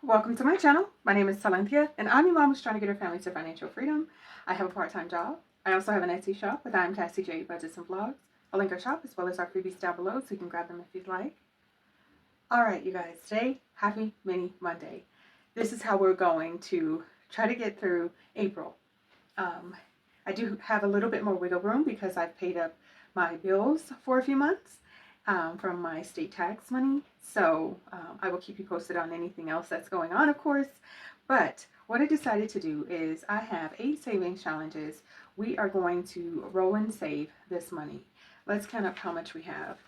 Welcome to my channel. My name is Silynthiac, and I'm your mom who's trying to get her family to financial freedom. I have a part-time job. I also have an Etsy shop with only.nment budgets and vlogs. I'll link our shop as well as our freebies down below so you can grab them if you'd like. Alright, you guys, today, happy mini Monday. This is how we're going to try to get through April. I do have a little bit more wiggle room because I've paid up my bills for a few months. From my state tax money. So I will keep you posted on anything else that's going on, of course. But what I decided to do is I have 8 savings challenges. We are going to roll and save this money. Let's count up how much we have.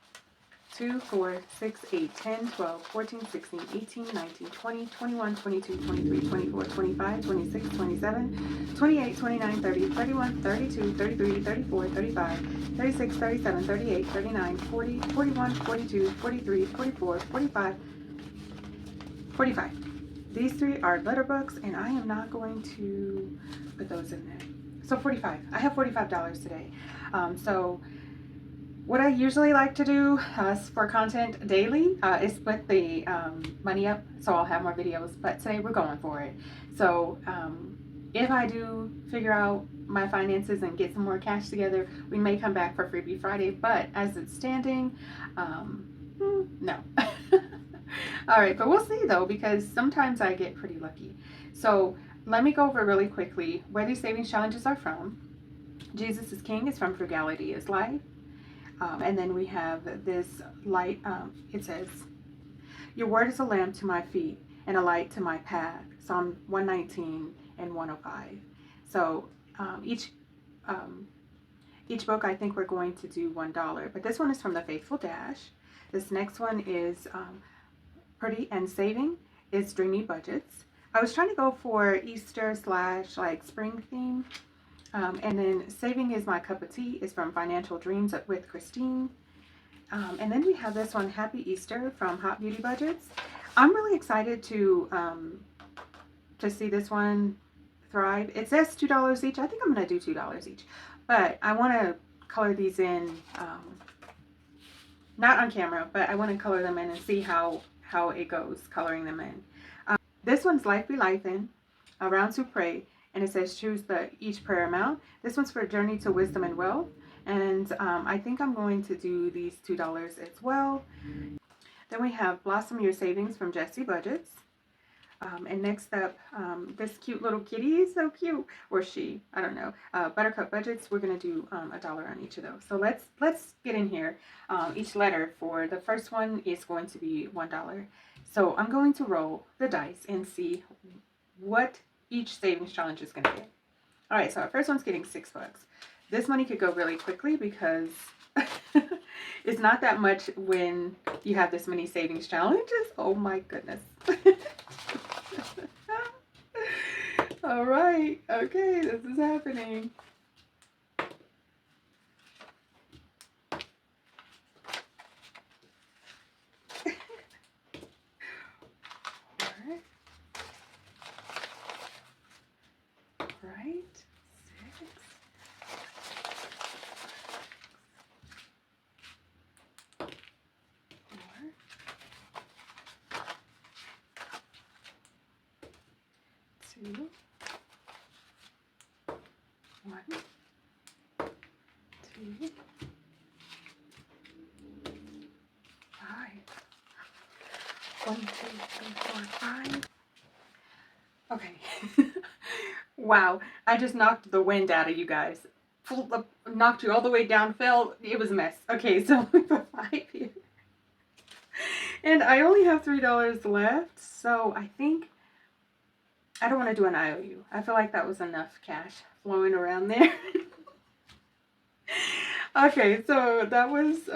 2, 4, 6, 8, 10, 12, 14, 16, 18, 19, 20, 21, 22, 23, 24, 25, 26, 27, 28, 29, 30, 31, 32, 33, 34, 35, 36, 37, 38, 39, 40, 41, 42, 43, 44, 45, 45. These 3 are letter books, and I am not going to put those in there. So 45. I have $45 today. So what I usually like to do for content daily is split the money up so I'll have more videos, but today we're going for it. So if I do figure out my finances and get some more cash together, we may come back for Freebie Friday, but as it's standing, no. Alright, but we'll see though, because sometimes I get pretty lucky. So let me go over really quickly where these savings challenges are from. Jesus is King is from Frugality is Life. And then we have this light, it says, your word is a lamp to my feet and a light to my path. Psalm 119 and 105. So each book I think we're going to do $1, but this one is from the Faithful Dash. This next one is Pretty and Saving. It's Dreamy Budgets. I was trying to go for Easter / like spring theme. And then Saving is My Cup of Tea is from Financial Dreams with Christine. And then we have this one, Happy Easter from Hot Beauty Budgets. I'm really excited to see this one thrive. It says $2 each. I think I'm going to do $2 each. But I want to color these in, not on camera, but I want to color them in and see how it goes coloring them in. This one's Life Be Life in, Around to Pray. And it says choose each prayer amount. This one's for Journey to Wisdom and Wealth. And I think I'm going to do these $2 as well. Then we have Blossom Your Savings from Jessie Budgets. And next up, this cute little kitty is so cute. Or she, I don't know. Buttercup Budgets, we're going to do $1 on each of those. So let's get in here. Each letter for the first one is going to be $1. So I'm going to roll the dice and see what each savings challenge is going to get. Alright, so our first one's getting $6. This money could go really quickly because it's not that much when you have this many savings challenges. Oh my goodness. Alright, okay, this is happening. Right, 6. Two, 1, 2, 5. 1, 2, 3, 4, 5. Okay. Wow, I just knocked the wind out of you guys. Knocked you all the way down, fell. It was a mess. Okay, so we put 5 here. And I only have $3 left, so I think I don't want to do an IOU. I feel like that was enough cash flowing around there. Okay, so that was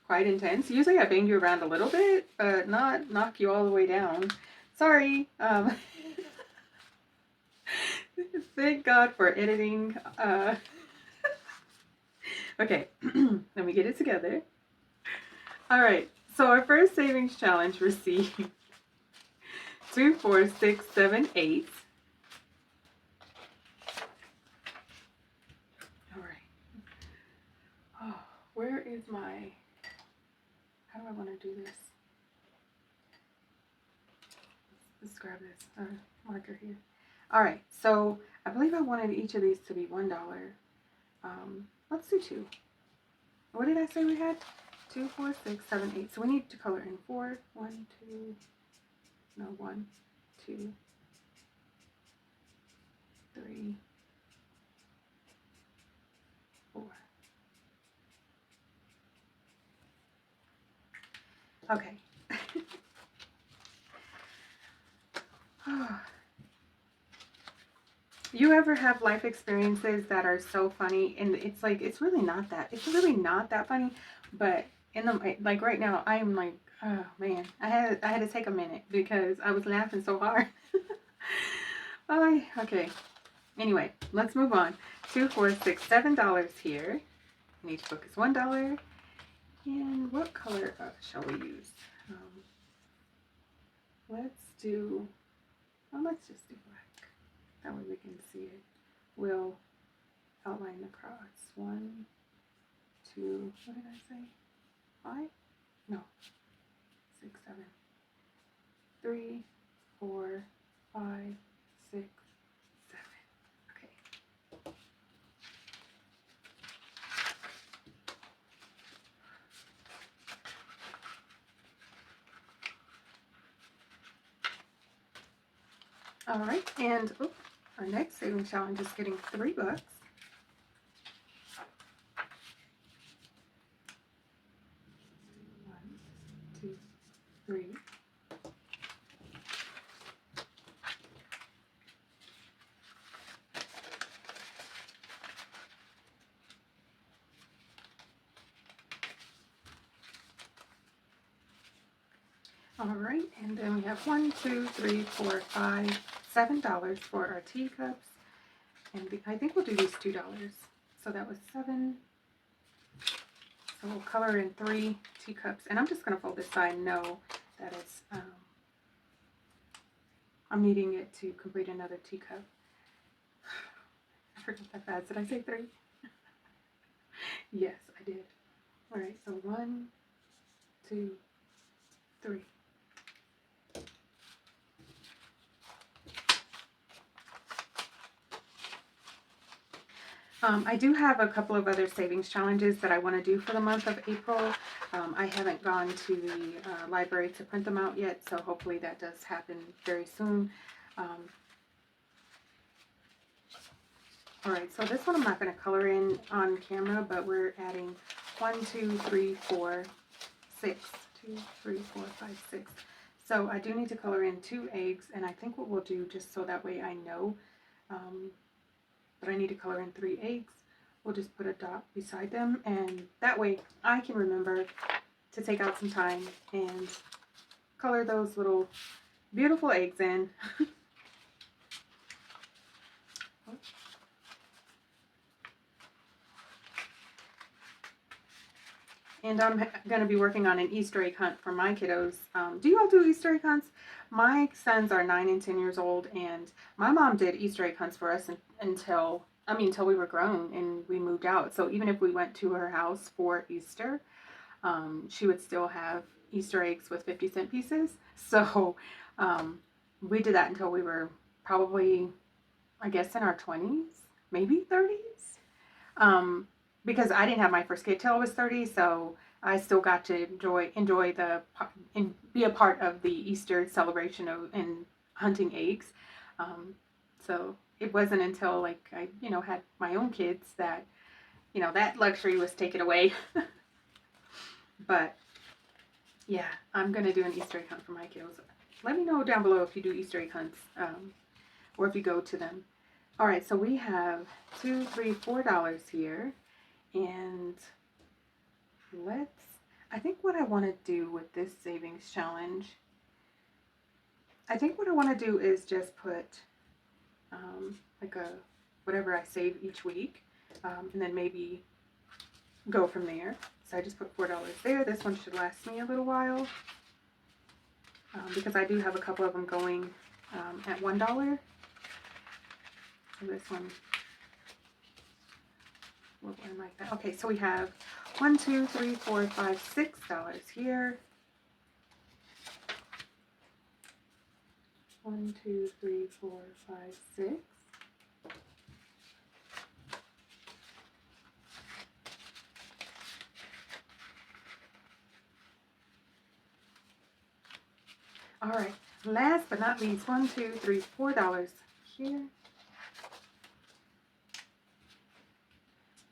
quite intense. Usually I bang you around a little bit, but not knock you all the way down. Sorry. Thank God for editing. Okay, let me get it together. Alright, so our first savings challenge received 2, 4, 6, 7, 8. Alright. Oh, where is my... How do I want to do this? Let's grab this marker here. All right, so I believe I wanted each of these to be $1. Let's do 2. What did I say we had? 2, 4, 6, 7, 8. So we need to color in 4. 1, 2, no, 1, 2, 3, 4. Okay. You ever have life experiences that are so funny, and it's like it's really not that funny, but in the like right now I'm like, oh man, I had to take a minute because I was laughing so hard. Oh, okay. Anyway, let's move on. $2, $4, $6, $7 here. And each book is $1. And what color shall we use? Let's do. Well, let's just do black. That way we can see it. We'll outline the cross. 1, 2. What did I say? 5? No. 6, 7. 3, 4, 5, 6, 7. Okay. All right, and our next saving challenge is getting 3 books. One, 2, 3. All right, and then we have $1, 2, 3, 4, 5, $7 for our teacups, and I think we'll do these $2. So that was 7. So we'll color in 3 teacups, and I'm just going to fold this so I know that it's I'm needing it to complete another teacup. I forgot that fast. Did I say 3? Yes, I did. All right, so 1, 2, 3. I do have a couple of other savings challenges that I want to do for the month of April. I haven't gone to the library to print them out yet, so hopefully that does happen very soon. All right, so this one I'm not going to color in on camera, but we're adding 1, 2, 3, 4, 6. 2, 3, 4, 5, 6. So I do need to color in 2 eggs, and I think what we'll do, just so that way I know that I need to color in 3 eggs, we'll just put a dot beside them, and that way I can remember to take out some time and color those little beautiful eggs in. And I'm going to be working on an Easter egg hunt for my kiddos. Do you all do Easter egg hunts? My sons are 9 and 10 years old, and my mom did Easter egg hunts for us until we were grown and we moved out. So even if we went to her house for Easter, she would still have Easter eggs with 50-cent pieces. So we did that until we were probably, I guess, in our 20s, maybe 30s. Because I didn't have my first kid till I was 30, so I still got to enjoy and be a part of the Easter celebration and hunting eggs. So it wasn't until like I had my own kids that that luxury was taken away. But yeah, I'm gonna do an Easter egg hunt for my kiddos. Let me know down below if you do Easter egg hunts or if you go to them. All right, so we have $2, $3, $4 here. And I think what I want to do with this savings challenge, I think what I want to do is just put like whatever I save each week, and then maybe go from there. So I just put $4 there. This one should last me a little while because I do have a couple of them going at $1. So this one will end like that. Okay, so we have $1, 2, 3, 4, 5, $6 here. 1, 2, 3, 4, 5, 6. All right, last but not least, $1, $2, $3, $4 here.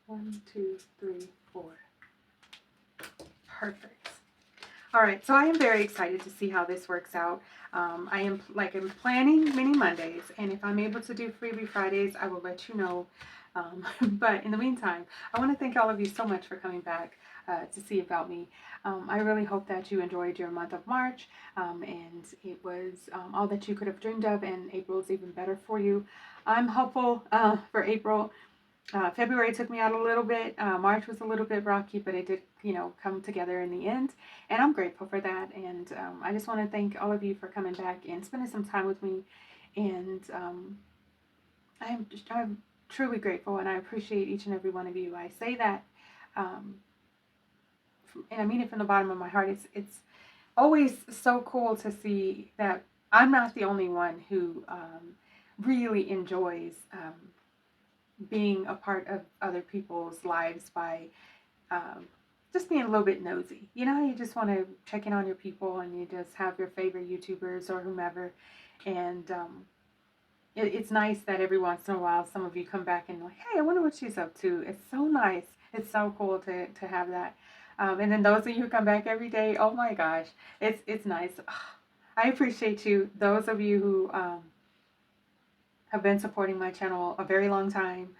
1, 2, 3, 4. Perfect. All right, so I am very excited to see how this works out. I'm planning mini Mondays, and if I'm able to do Freebie Fridays, I will let you know. But in the meantime, I want to thank all of you so much for coming back to see about me. I really hope that you enjoyed your month of March, and it was all that you could have dreamed of, and April is even better for you. I'm hopeful for April. February took me out a little bit. March was a little bit rocky, but it did, come together in the end. And I'm grateful for that. And I just want to thank all of you for coming back and spending some time with me. And I'm truly grateful, and I appreciate each and every one of you. I say that, and I mean it from the bottom of my heart. It's always so cool to see that I'm not the only one who really enjoys being a part of other people's lives by just being a little bit nosy. You just want to check in on your people, and you just have your favorite YouTubers or whomever. And it's nice that every once in a while some of you come back and like, hey, I wonder what she's up to. It's so nice. It's so cool to have that. And then those of you who come back every day, oh my gosh, it's nice. I appreciate you. Those of you who have been supporting my channel a very long time.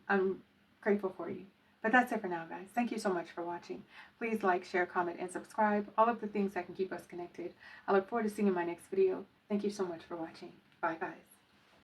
I'm grateful for you. But that's it for now, guys. Thank you so much for watching. Please like, share, comment, and subscribe. All of the things that can keep us connected. I look forward to seeing you in my next video. Thank you so much for watching. Bye, guys.